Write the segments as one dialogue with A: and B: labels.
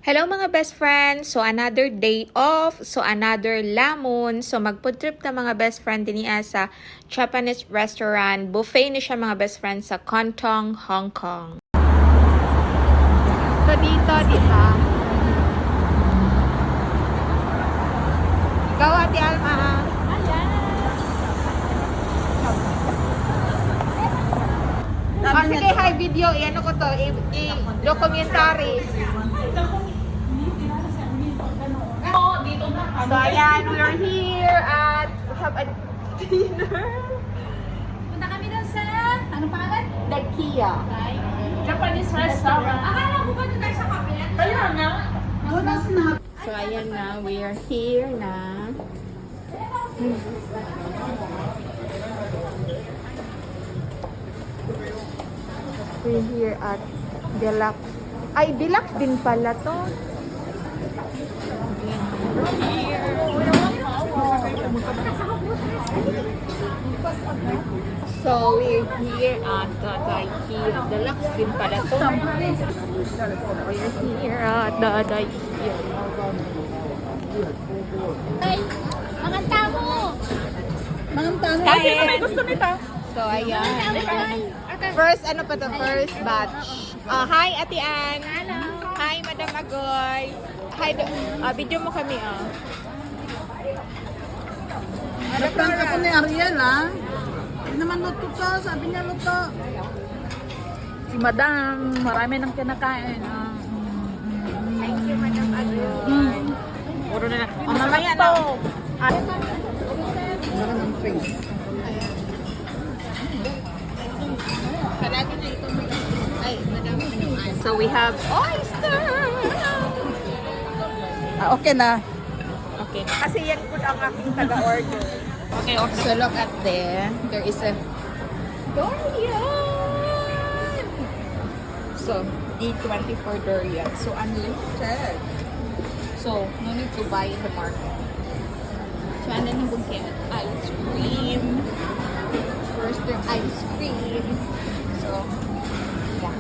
A: Hello mga best friends! So another day off, so another lamon. So mag-food trip na mga best friend din sa Japanese restaurant. Buffet na siya mga best friends sa Kontong, Hong Kong. So dito, diba? Ikaw, Ate Alma. Sige, hi video. Iyan ko to. I-documentary. So, ayan, we are here at we have a dinner.
B: Punta kami doon sa, ano pangalan?
A: The Kia.
B: Japanese restaurant. Akala ko ba doon tayo sa kabinet? Kaya nga.
A: So, ayan na, we are here na. We're here at Deluxe. Ay, Deluxe din pala to. So, we're here at the IKEA. Deluxe din pala to. We're here at the IKEA.
B: Ay, mga tamo!
A: Kain!
B: May gusto nito.
A: So, ayan. First, ano pa to? First batch. Hi, Ate Ann.
B: Hello.
A: Hi, Madam Agoy. Hi, video mo kami,
C: Naprank ako ni Ariel, ha? Hindi naman luto to. Sabi niya luto. Si Madam, marami nang kinakain.
A: Thank you, Madam Agoy.
C: Puro na lang.
A: Mamaya na.
C: Meron ng face.
A: Palagi na ito. Ay, Madam. So, we have oyster.
C: Okay na.
A: Okay. Kasi yan po ang aking taga-order.
C: Okay, okay. So look at there is a
A: Dorian! So, D24 Dorian. So, unlimited. So, no need to buy in the market. So, and then you get ice cream. First, the ice cream. So, yeah.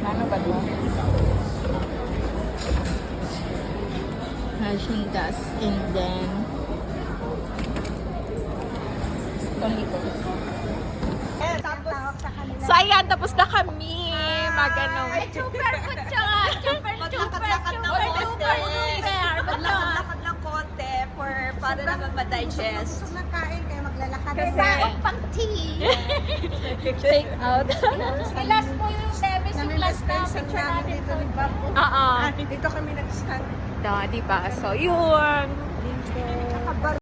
A: Ano ba ito? Hashidas and then So ayan, tapos na kami mag-ano.
B: Super kutsyon! Super
A: Maglakad-lakad ng konti. Maglakad-lakad ng konti para naman ma-digest.
C: Gusto na kain, kaya maglalakad.
A: Kasi
B: pang tea!
A: take out.
B: Last po yung service, yung last na picture natin.
C: dito ni Bob.
A: Oo.
C: Dito kami nag-stand.
A: Diba? So yun.